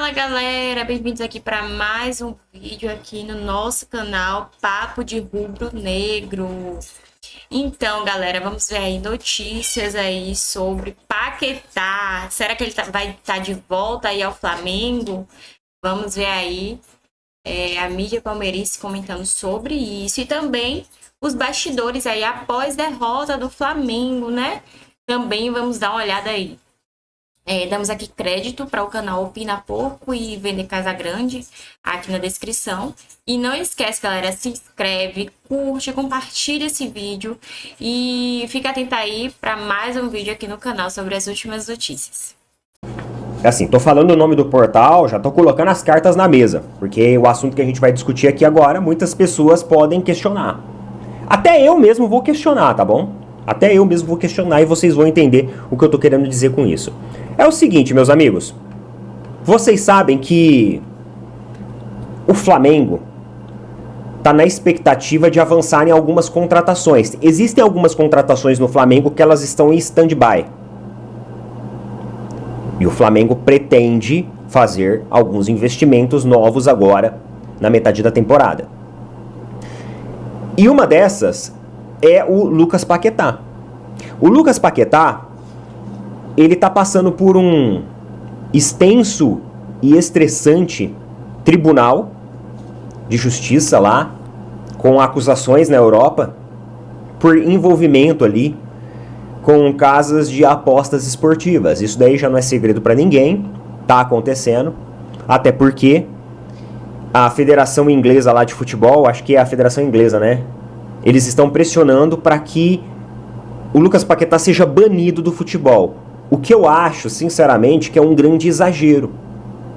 Fala galera, bem-vindos aqui para mais um vídeo aqui no nosso canal Papo de Rubro Negro. Então galera, vamos ver aí notícias aí sobre Paquetá. Será que ele vai estar de volta aí ao Flamengo? Vamos ver aí a mídia palmeirense comentando sobre isso e também os bastidores aí após derrota do Flamengo, né? Também vamos dar uma olhada aí. Damos aqui crédito para o canal Opina Porco e Vender Casa Grande aqui na descrição. E não esquece, galera, se inscreve, curte, compartilha esse vídeo e fica atento aí para mais um vídeo aqui no canal sobre as últimas notícias. Assim, tô falando o nome do portal, já tô colocando as cartas na mesa, porque o assunto que a gente vai discutir aqui agora, muitas pessoas podem questionar. Até eu mesmo vou questionar, tá bom? Até eu mesmo vou questionar e vocês vão entender o que eu tô querendo dizer com isso. É o seguinte, meus amigos. Vocês sabem que o Flamengo tá na expectativa de avançar em algumas contratações. Existem algumas contratações no Flamengo que elas estão em stand-by. E o Flamengo pretende fazer alguns investimentos novos agora na metade da temporada. E uma dessas é o Lucas Paquetá. O Lucas Paquetá, ele tá passando por um extenso e estressante tribunal de justiça lá, com acusações na Europa, por envolvimento ali com casas de apostas esportivas. Isso daí já não é segredo para ninguém, tá acontecendo, até porque a Federação Inglesa lá de Futebol, acho que é a Federação Inglesa, né? Eles estão pressionando para que o Lucas Paquetá seja banido do futebol. O que eu acho, sinceramente, que é um grande exagero.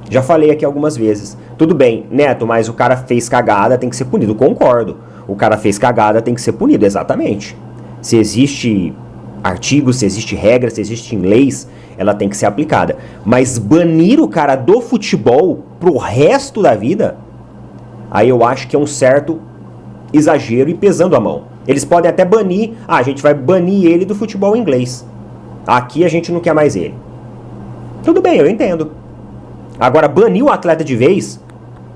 Já falei aqui algumas vezes. Tudo bem, Neto, mas o cara fez cagada, tem que ser punido. Concordo. O cara fez cagada, tem que ser punido, exatamente. Se existe artigo, se existe regra, se existe leis, ela tem que ser aplicada. Mas banir o cara do futebol pro resto da vida, aí eu acho que é um certo exagero e pesando a mão. Eles podem até banir, a gente vai banir ele do futebol inglês. Aqui a gente não quer mais ele. Tudo bem, eu entendo. Agora, banir o atleta de vez,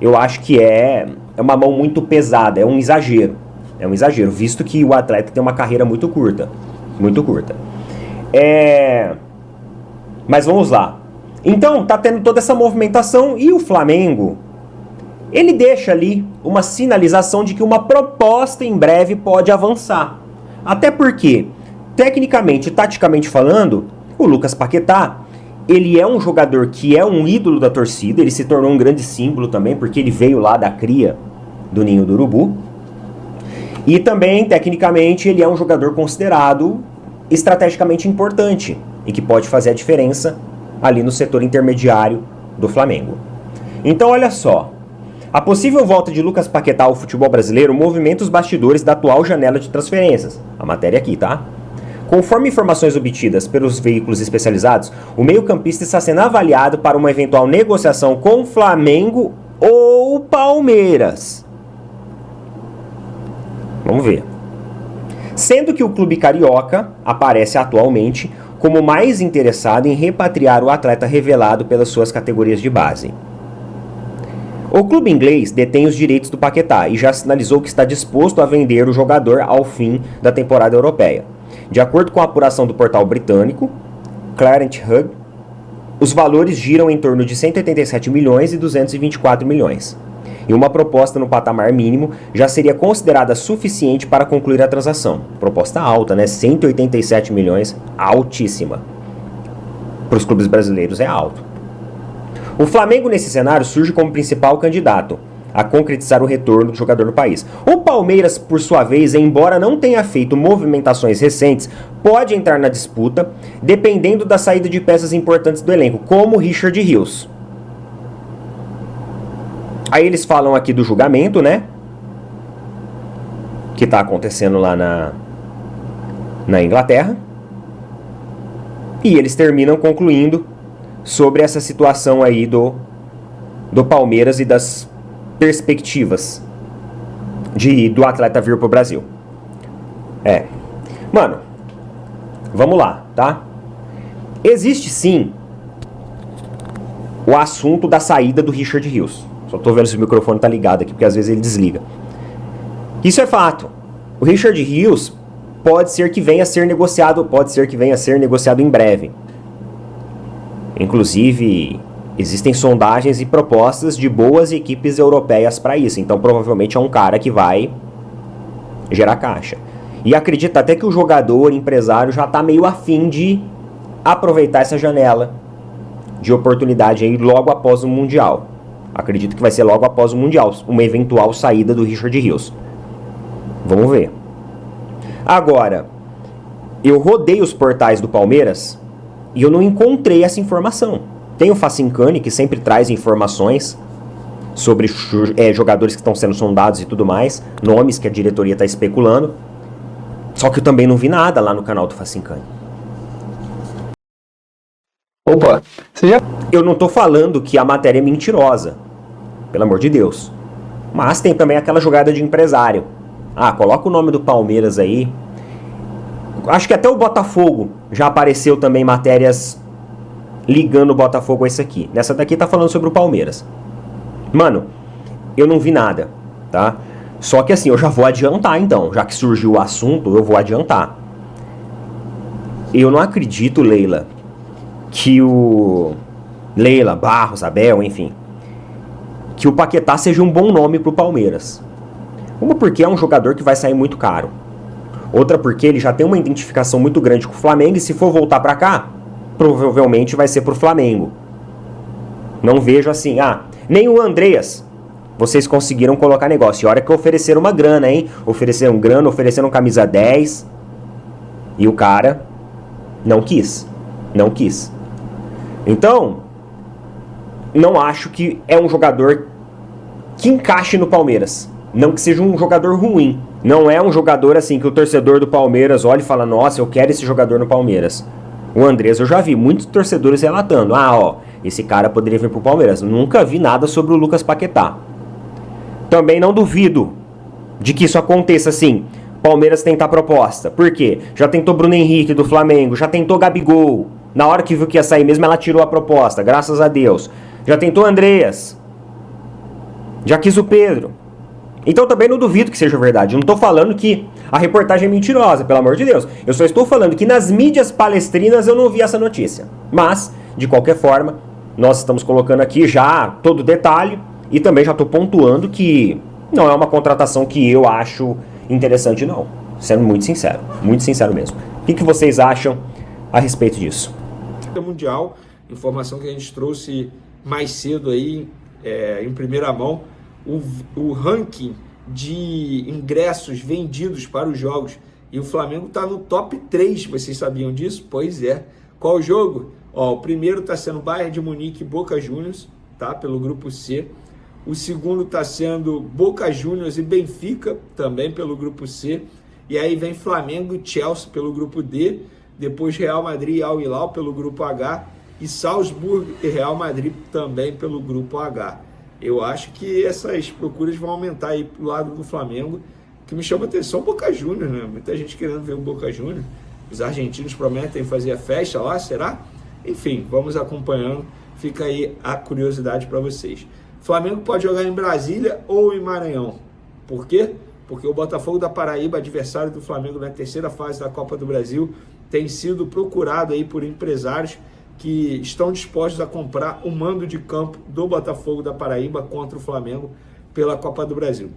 eu acho que é uma mão muito pesada, é um exagero. É um exagero, visto que o atleta tem uma carreira muito curta. Muito curta. Mas vamos lá. Então, tá tendo toda essa movimentação e o Flamengo, ele deixa ali uma sinalização de que uma proposta em breve pode avançar. Até porque, tecnicamente e taticamente falando, o Lucas Paquetá, ele é um jogador que é um ídolo da torcida, ele se tornou um grande símbolo também, porque ele veio lá da cria do Ninho do Urubu. E também, tecnicamente, ele é um jogador considerado estrategicamente importante e que pode fazer a diferença ali no setor intermediário do Flamengo. Então, olha só. A possível volta de Lucas Paquetá ao futebol brasileiro movimenta os bastidores da atual janela de transferências. A matéria aqui, tá? Conforme informações obtidas pelos veículos especializados, o meio-campista está sendo avaliado para uma eventual negociação com Flamengo ou Palmeiras. Vamos ver. Sendo que o clube carioca aparece atualmente como mais interessado em repatriar o atleta revelado pelas suas categorias de base. O clube inglês detém os direitos do Paquetá e já sinalizou que está disposto a vender o jogador ao fim da temporada europeia. De acordo com a apuração do portal britânico Clarent Hugh, os valores giram em torno de 187 milhões e 224 milhões. E uma proposta no patamar mínimo já seria considerada suficiente para concluir a transação. Proposta alta, né? 187 milhões, altíssima. Para os clubes brasileiros é alto. O Flamengo, nesse cenário, surge como principal candidato a concretizar o retorno do jogador no país. O Palmeiras, por sua vez, embora não tenha feito movimentações recentes, pode entrar na disputa, dependendo da saída de peças importantes do elenco, como Richard Rios. Aí eles falam aqui do julgamento, né? Que está acontecendo lá na Inglaterra. E eles terminam concluindo sobre essa situação aí do Palmeiras e das perspectivas do atleta vir pro Brasil. Mano, vamos lá, tá? Existe sim o assunto da saída do Richard Rios. Só tô vendo se o microfone tá ligado aqui, porque às vezes ele desliga. Isso é fato. O Richard Rios pode ser que venha a ser negociado em breve. Inclusive, existem sondagens e propostas de boas equipes europeias para isso. Então, provavelmente é um cara que vai gerar caixa. E acredito até que o jogador, empresário, já está meio afim de aproveitar essa janela de oportunidade aí logo após o Mundial. Acredito que vai ser logo após o Mundial, uma eventual saída do Richard Rios. Vamos ver. Agora, eu rodei os portais do Palmeiras e eu não encontrei essa informação. Tem o Facincani, que sempre traz informações sobre jogadores que estão sendo sondados e tudo mais, nomes que a diretoria está especulando. Só que eu também não vi nada lá no canal do Facincani. Opa, você já... Eu não tô falando que a matéria é mentirosa, pelo amor de Deus. Mas tem também aquela jogada de empresário. Ah, coloca o nome do Palmeiras aí. Acho que até o Botafogo já apareceu também matérias ligando o Botafogo a isso aqui. Nessa daqui tá falando sobre o Palmeiras. Mano, eu não vi nada, tá? Só que assim, eu já vou adiantar então. Já que surgiu o assunto, eu vou adiantar. Eu não acredito, Leila, que o... Leila, Barros, Abel, enfim, que o Paquetá seja um bom nome pro Palmeiras. Uma porque é um jogador que vai sair muito caro. Outra porque ele já tem uma identificação muito grande com o Flamengo e se for voltar pra cá, provavelmente vai ser pro Flamengo. Não vejo assim, nem o Andreas vocês conseguiram colocar negócio. E a hora que ofereceram uma grana, hein? Ofereceram grana, ofereceram camisa 10 e o cara não quis. Não quis. Então, não acho que é um jogador que encaixe no Palmeiras. Não que seja um jogador ruim. Não é um jogador assim que o torcedor do Palmeiras olha e fala: nossa, eu quero esse jogador no Palmeiras. O Andrés eu já vi muitos torcedores relatando: esse cara poderia vir pro Palmeiras. Nunca vi nada sobre o Lucas Paquetá. Também não duvido de que isso aconteça assim. Palmeiras tentar proposta. Por quê? Já tentou Bruno Henrique do Flamengo, já tentou Gabigol. Na hora que viu que ia sair mesmo, ela tirou a proposta, graças a Deus. Já tentou Andreas. Já quis o Pedro. Então também não duvido que seja verdade. Eu não estou falando que a reportagem é mentirosa, pelo amor de Deus. Eu só estou falando que nas mídias palestrinas eu não vi essa notícia. Mas, de qualquer forma, nós estamos colocando aqui já todo o detalhe. E também já estou pontuando que não é uma contratação que eu acho interessante, não. Sendo muito sincero mesmo. O que vocês acham a respeito disso? Mundial, informação que a gente trouxe mais cedo aí, em primeira mão, o ranking de ingressos vendidos para os jogos. E o Flamengo está no top 3, vocês sabiam disso? Pois é. Qual o jogo? O primeiro está sendo Bayern de Munique e Boca Juniors, tá? Pelo grupo C. O segundo está sendo Boca Juniors e Benfica, também pelo grupo C. E aí vem Flamengo e Chelsea pelo grupo D. Depois Real Madrid e Al Hilal pelo grupo H. E Salzburg e Real Madrid também pelo grupo H. Eu acho que essas procuras vão aumentar aí pro lado do Flamengo. O que me chama a atenção é o Boca Juniors, né? Muita gente querendo ver o Boca Juniors. Os argentinos prometem fazer a festa lá, será? Enfim, vamos acompanhando. Fica aí a curiosidade para vocês. Flamengo pode jogar em Brasília ou em Maranhão. Por quê? Porque o Botafogo da Paraíba, adversário do Flamengo na terceira fase da Copa do Brasil, tem sido procurado aí por empresários que estão dispostos a comprar o mando de campo do Botafogo da Paraíba contra o Flamengo pela Copa do Brasil.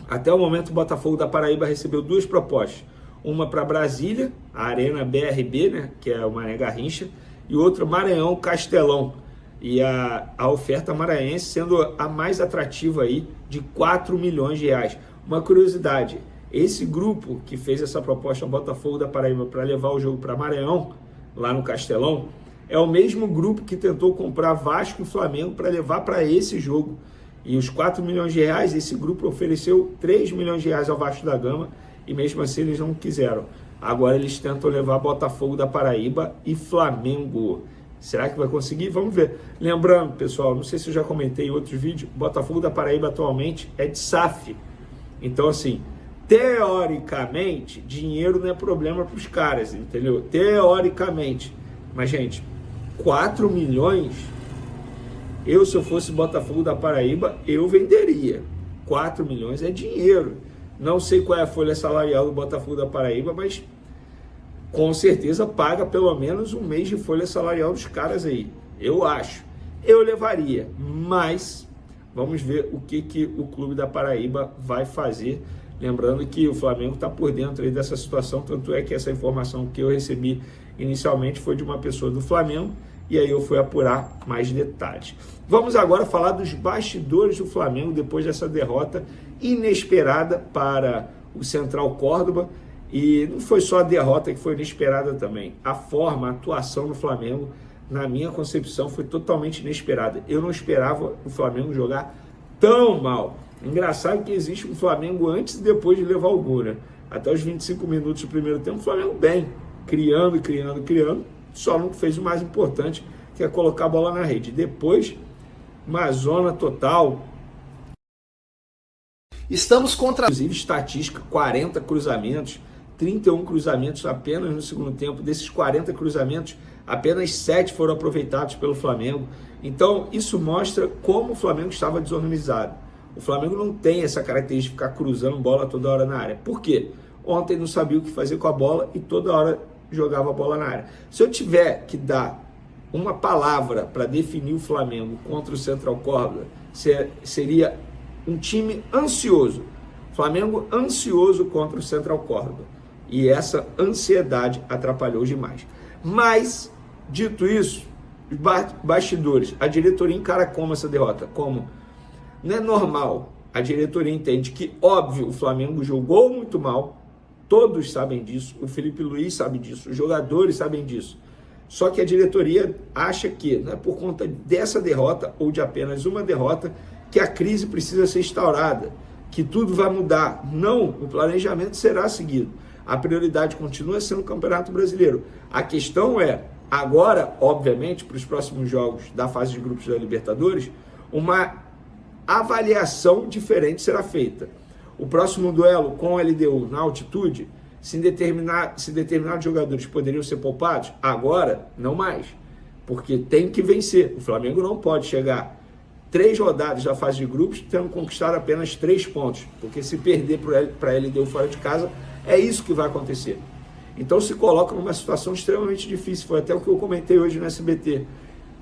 Até o momento, o Botafogo da Paraíba recebeu 2 propostas. Uma para Brasília, a Arena BRB, né, que é o Mané Garrincha, e outra Maranhão Castelão. E a oferta maranhense sendo a mais atrativa aí, de 4 milhões de reais. Uma curiosidade, esse grupo que fez essa proposta ao Botafogo da Paraíba para levar o jogo para Maranhão, lá no Castelão, é o mesmo grupo que tentou comprar Vasco e Flamengo para levar para esse jogo. E os 4 milhões de reais, esse grupo ofereceu 3 milhões de reais ao Vasco da Gama e mesmo assim eles não quiseram. Agora eles tentam levar Botafogo da Paraíba e Flamengo. Será que vai conseguir? Vamos ver. Lembrando, pessoal, não sei se eu já comentei em outros vídeos, Botafogo da Paraíba atualmente é de SAF. Então, assim, teoricamente, dinheiro não é problema para os caras, entendeu? Teoricamente. Mas, gente, 4 milhões Se eu fosse Botafogo da Paraíba, eu venderia. 4 milhões é dinheiro. Não sei qual é a folha salarial do Botafogo da Paraíba, mas com certeza paga pelo menos um mês de folha salarial dos caras aí. Eu acho. Eu levaria, mas vamos ver o que o Clube da Paraíba vai fazer. Lembrando que o Flamengo está por dentro aí dessa situação, tanto é que essa informação que eu recebi inicialmente foi de uma pessoa do Flamengo, e aí eu fui apurar mais detalhes. Vamos agora falar dos bastidores do Flamengo depois dessa derrota inesperada para o Central Córdoba. E não foi só a derrota que foi inesperada também. A forma, a atuação do Flamengo, na minha concepção, foi totalmente inesperada. Eu não esperava o Flamengo jogar tão mal. Engraçado que existe um Flamengo antes e depois de levar o gol, né? Até os 25 minutos do primeiro tempo, o Flamengo bem, criando, só não fez o mais importante, que é colocar a bola na rede. Depois, uma zona total. Estamos contra... Inclusive, estatística, 40 cruzamentos, 31 cruzamentos apenas no segundo tempo. Desses 40 cruzamentos, apenas 7 foram aproveitados pelo Flamengo. Então, isso mostra como o Flamengo estava desorganizado. O Flamengo não tem essa característica de ficar cruzando bola toda hora na área. Por quê? Ontem não sabia o que fazer com a bola e toda hora jogava a bola na área. Se eu tiver que dar uma palavra para definir o Flamengo contra o Central Córdoba, seria um time ansioso. Flamengo ansioso contra o Central Córdoba. E essa ansiedade atrapalhou demais. Mas, dito isso, os bastidores, a diretoria encara como essa derrota? Como? Não é normal. A diretoria entende que, óbvio, o Flamengo jogou muito mal, todos sabem disso, o Felipe Luiz sabe disso, os jogadores sabem disso. Só que a diretoria acha que não é por conta dessa derrota ou de apenas uma derrota que a crise precisa ser instaurada, que tudo vai mudar. Não, o planejamento será seguido. A prioridade continua sendo o Campeonato Brasileiro. A questão é, agora, obviamente, para os próximos jogos da fase de grupos da Libertadores, uma avaliação diferente será feita. O próximo duelo com a LDU na altitude, se determinados jogadores poderiam ser poupados, agora não mais, porque tem que vencer. O Flamengo não pode chegar 3 rodadas da fase de grupos tendo conquistado apenas 3 pontos, porque se perder para a LDU fora de casa, é isso que vai acontecer. Então se coloca numa situação extremamente difícil, foi até o que eu comentei hoje no SBT.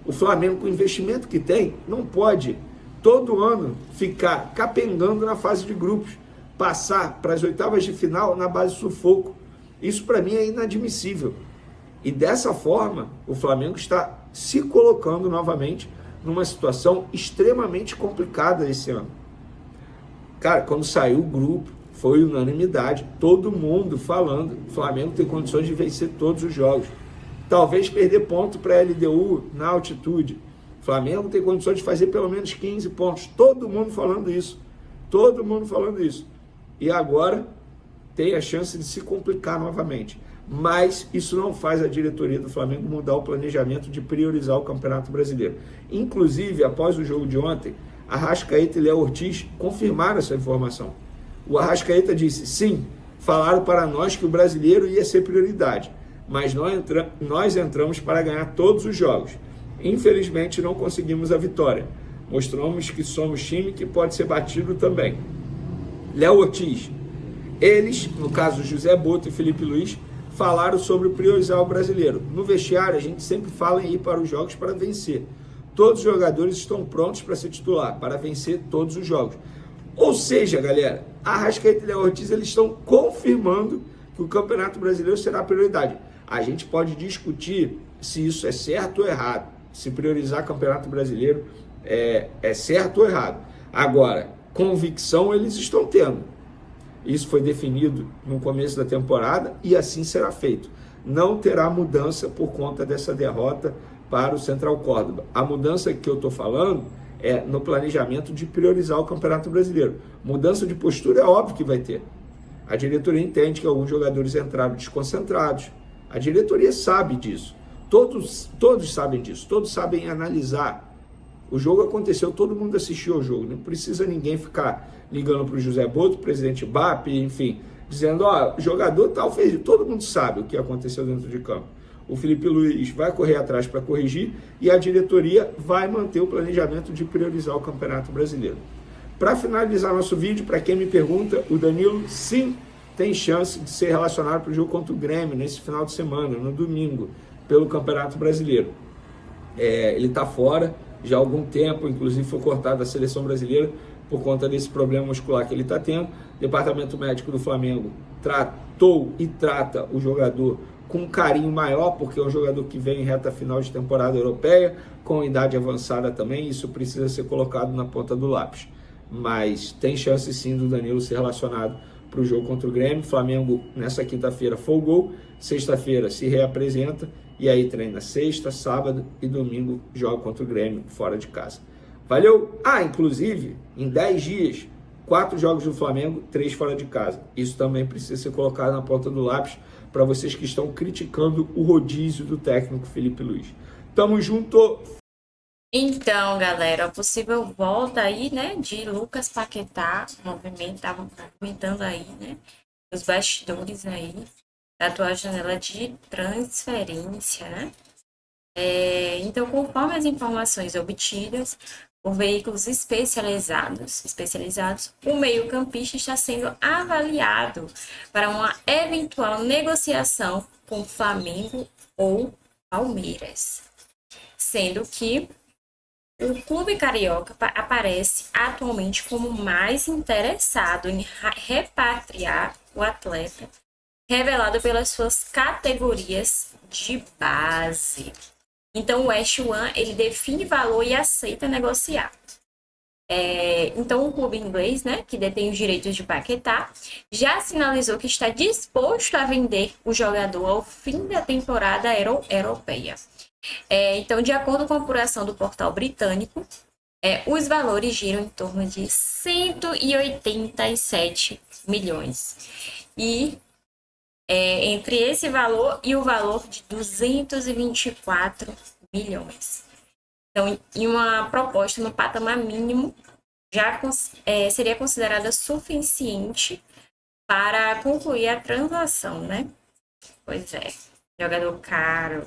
O Flamengo, com o investimento que tem, não pode todo ano ficar capengando na fase de grupos, passar para as oitavas de final na base de sufoco. Isso para mim é inadmissível. E dessa forma, o Flamengo está se colocando novamente numa situação extremamente complicada esse ano. Cara, quando saiu o grupo, foi unanimidade, todo mundo falando, o Flamengo tem condições de vencer todos os jogos. Talvez perder ponto para a LDU na altitude. O Flamengo tem condições de fazer pelo menos 15 pontos. Todo mundo falando isso. Todo mundo falando isso. E agora tem a chance de se complicar novamente. Mas isso não faz a diretoria do Flamengo mudar o planejamento de priorizar o Campeonato Brasileiro. Inclusive, após o jogo de ontem, Arrascaeta e Léo Ortiz confirmaram essa informação. O Arrascaeta disse, sim, falaram para nós que o brasileiro ia ser prioridade, mas nós entramos para ganhar todos os jogos. Infelizmente, não conseguimos a vitória. Mostramos que somos time que pode ser batido também. Léo Ortiz, eles, no caso José Boto e Felipe Luiz, falaram sobre priorizar o brasileiro. No vestiário, a gente sempre fala em ir para os jogos para vencer. Todos os jogadores estão prontos para ser titular, para vencer todos os jogos. Ou seja, galera, Arrascaeta e Léo Ortiz, eles estão confirmando que o Campeonato Brasileiro será a prioridade. A gente pode discutir se isso é certo ou errado, se priorizar o Campeonato Brasileiro é certo ou errado. Agora, convicção eles estão tendo. Isso foi definido no começo da temporada e assim será feito. Não terá mudança por conta dessa derrota para o Central Córdoba. A mudança que eu estou falando é no planejamento de priorizar o Campeonato Brasileiro. Mudança de postura é óbvio que vai ter. A diretoria entende que alguns jogadores entraram desconcentrados. A diretoria sabe disso. Todos sabem disso. Todos sabem analisar. O jogo aconteceu, todo mundo assistiu ao jogo. Não precisa ninguém ficar ligando para o José Boto, presidente BAP, enfim, dizendo, ó, jogador tal fez. Todo mundo sabe o que aconteceu dentro de campo. o Felipe Luiz vai correr atrás para corrigir e a diretoria vai manter o planejamento de priorizar o Campeonato Brasileiro. Para finalizar nosso vídeo, para quem me pergunta, o Danilo sim tem chance de ser relacionado para o jogo contra o Grêmio nesse final de semana, no domingo, pelo Campeonato Brasileiro. Ele está fora já há algum tempo, inclusive foi cortado da seleção brasileira por conta desse problema muscular que ele está tendo. O departamento médico do Flamengo tratou e trata o jogador com um carinho maior, porque é um jogador que vem em reta final de temporada europeia, com idade avançada também, isso precisa ser colocado na ponta do lápis. Mas tem chance sim do Danilo ser relacionado para o jogo contra o Grêmio. O Flamengo nessa quinta-feira folgou, sexta-feira se reapresenta e aí treina sexta, sábado e domingo joga contra o Grêmio fora de casa. Valeu? Inclusive, em 10 dias, 4 jogos do Flamengo, 3 fora de casa. Isso também precisa ser colocado na ponta do lápis para vocês que estão criticando o rodízio do técnico Felipe Luiz. Tamo junto! Então, galera, a possível volta aí, né, de Lucas Paquetá, tava movimentando aí, né, os bastidores aí, da atual janela de transferência, né. Então, conforme as informações obtidas por veículos especializados, o meio-campista está sendo avaliado para uma eventual negociação com Flamengo ou Palmeiras, sendo que o clube carioca aparece atualmente como mais interessado em repatriar o atleta, revelado pelas suas categorias de base. Então, o West Ham, ele define valor e aceita negociar. Então, o clube inglês, né, que detém os direitos de Paquetá, já sinalizou que está disposto a vender o jogador ao fim da temporada europeia. Então, de acordo com a apuração do portal britânico, os valores giram em torno de 187 milhões. E entre esse valor e o valor de 224 milhões. Então, em uma proposta no patamar mínimo, já seria considerada suficiente para concluir a transação, né? Pois é, jogador caro.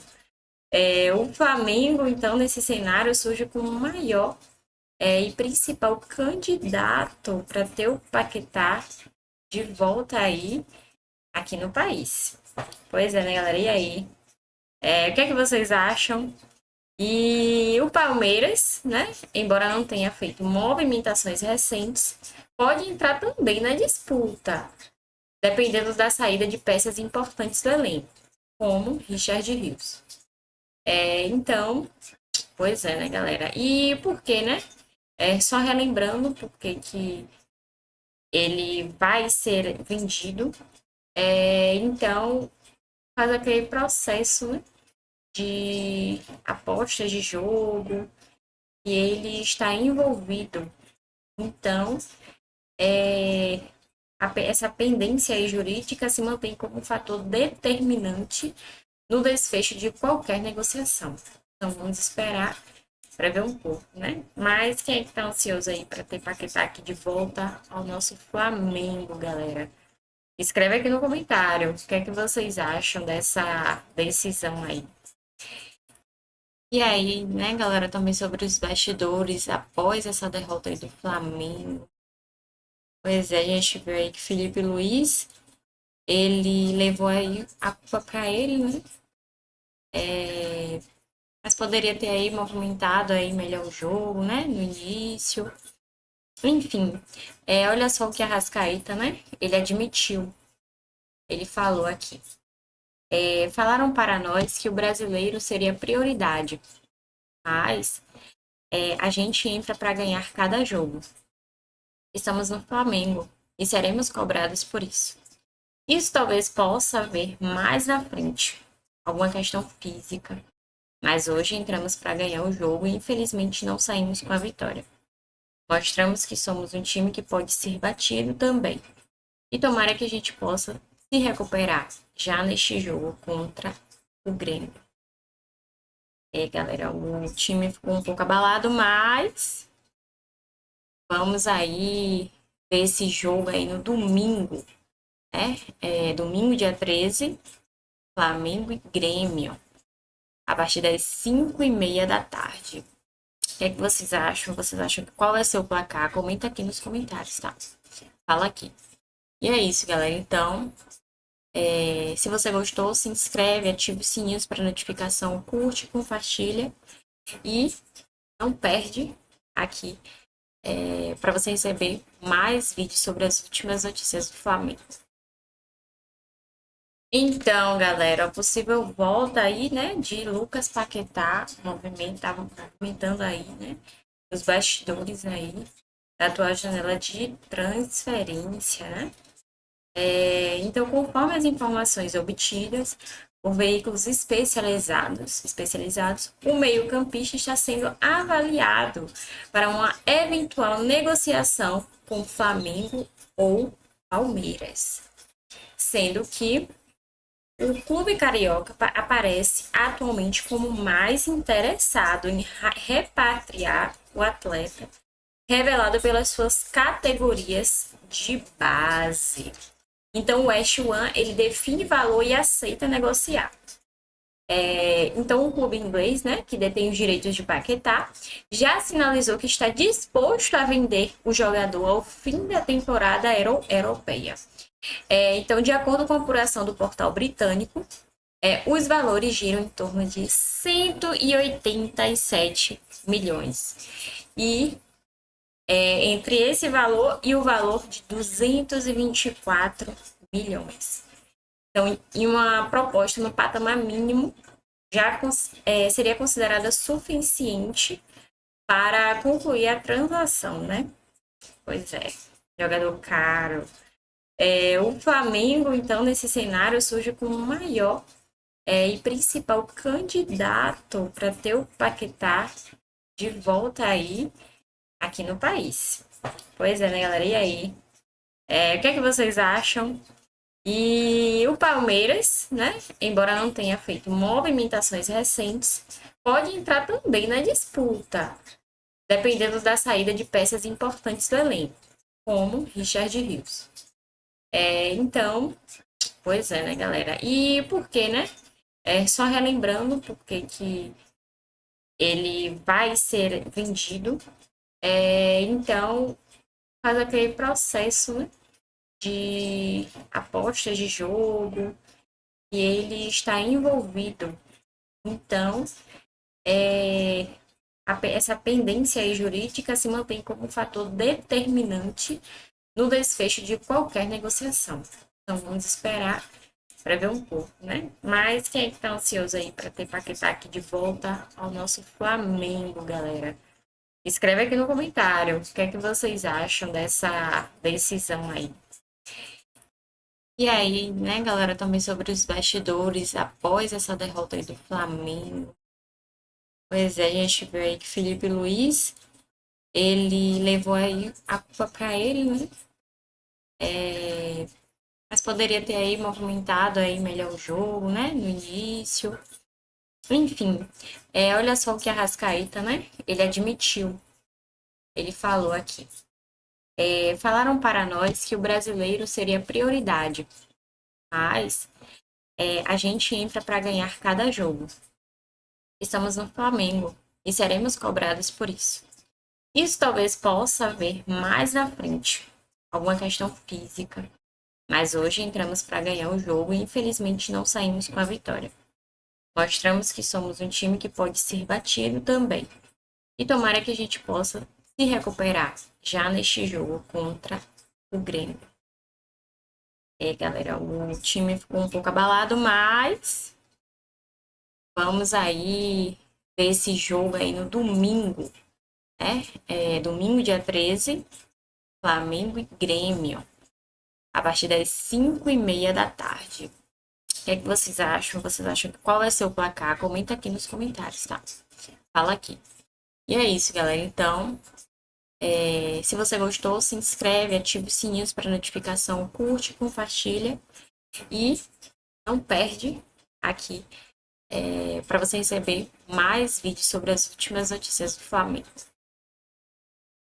O Flamengo, então, nesse cenário, surge como o maior e principal candidato para ter o Paquetá de volta aí aqui no país. Pois é, né, galera? E aí? O que é que vocês acham? E o Palmeiras, né, embora não tenha feito movimentações recentes, pode entrar também na disputa, dependendo da saída de peças importantes do elenco, como Richard Rios. Então, pois é, né, galera? E por que, né? Só relembrando porque que ele vai ser vendido. Então, faz aquele processo, né, de apostas de jogo e ele está envolvido. Então, essa pendência aí jurídica se mantém como um fator determinante no desfecho de qualquer negociação. Então, vamos esperar para ver um pouco, né? Mas quem é que tá ansioso aí para ter Paquetá aqui de volta ao nosso Flamengo, galera? Escreve aqui no comentário o que é que vocês acham dessa decisão aí. E aí, né, galera, também sobre os bastidores após essa derrota aí do Flamengo. Pois é, a gente viu aí que Felipe Luiz, ele levou aí a culpa para ele, né? Mas poderia ter aí movimentado aí melhor o jogo, né, no início. Enfim, olha só o que a Arrascaeta, né, ele admitiu. Ele falou aqui. Falaram para nós que o brasileiro seria prioridade, mas a gente entra para ganhar cada jogo. Estamos no Flamengo e seremos cobrados por isso. Isso talvez possa haver mais na frente, alguma questão física, mas hoje entramos para ganhar o jogo e infelizmente não saímos com a vitória. Mostramos que somos um time que pode ser batido também. E tomara que a gente possa se recuperar já neste jogo contra o Grêmio. Galera, o time ficou um pouco abalado, mas vamos aí ver esse jogo aí no domingo, né? Domingo, dia 13, Flamengo e Grêmio. a partir das 5h30 da tarde. O que é que vocês acham? Vocês acham que qual vai ser o placar? Comenta aqui nos comentários, tá? Fala aqui. E é isso, galera. Então, se você gostou, se inscreve, ativa os sininhos para notificação, curte, compartilha e não perde aqui para você receber mais vídeos sobre as últimas notícias do Flamengo. Então, galera, a possível volta aí, né, de Lucas Paquetá, movimentando aí, né, os bastidores aí da atual janela de transferência, né? Então, conforme as informações obtidas por veículos especializados, o meio-campista está sendo avaliado para uma eventual negociação com Flamengo ou Palmeiras, sendo que o clube carioca aparece atualmente como mais interessado em repatriar o atleta, revelado pelas suas categorias de base. Então, o West Ham, ele define valor e aceita negociar. Então, o clube inglês, né, que detém os direitos de Paquetá, já sinalizou que está disposto a vender o jogador ao fim da temporada europeia. Então, de acordo com a apuração do portal britânico, os valores giram em torno de 187 milhões. E entre esse valor e o valor de 224 milhões. Então, em uma proposta no patamar mínimo, já seria considerada suficiente para concluir a transação, né? Pois é, jogador caro. O Flamengo, então, nesse cenário, surge como o maior e principal candidato para ter o Paquetá de volta aí aqui no país. Pois é, né, galera? E aí? O que é que vocês acham? E o Palmeiras, né, embora não tenha feito movimentações recentes, pode entrar também na disputa, dependendo da saída de peças importantes do elenco, como Richard Rios. Então, pois é, né, galera? E por que, né? Só relembrando porque que ele vai ser vendido. Então, faz aquele processo, né, de apostas de jogo e ele está envolvido. Então, essa pendência aí jurídica se mantém como um fator determinante no desfecho de qualquer negociação. Então, vamos esperar para ver um pouco, né? Mas quem é que tá ansioso aí para ter Paquetá aqui de volta ao nosso Flamengo, galera? Escreve aqui no comentário o que é que vocês acham dessa decisão aí. E aí, né, galera, também sobre os bastidores após essa derrota aí do Flamengo. Pois é, a gente viu aí que Felipe Luiz, ele levou aí a culpa para ele, né? Mas poderia ter aí movimentado aí melhor o jogo, né, no início. Enfim, olha só o que a Arrascaeta, né, ele admitiu. Ele falou aqui. Falaram para nós que o brasileiro seria prioridade, mas a gente entra para ganhar cada jogo. Estamos no Flamengo e seremos cobrados por isso. Isso talvez possa haver mais na frente, alguma questão física, mas hoje entramos para ganhar o jogo e infelizmente não saímos com a vitória. Mostramos que somos um time que pode ser batido também. E tomara que a gente possa se recuperar já neste jogo contra o Grêmio. Galera, o time ficou um pouco abalado, mas vamos aí ver esse jogo aí no domingo, né? Domingo, dia 13, Flamengo e Grêmio, a partir das 5h30 da tarde. O que é que vocês acham? Vocês acham que qual vai ser o placar? Comenta aqui nos comentários, tá? Fala aqui. E é isso, galera. Então, se você gostou, se inscreve, ativa os sininhos para notificação, curte, compartilha e não perde aqui para você receber mais vídeos sobre as últimas notícias do Flamengo.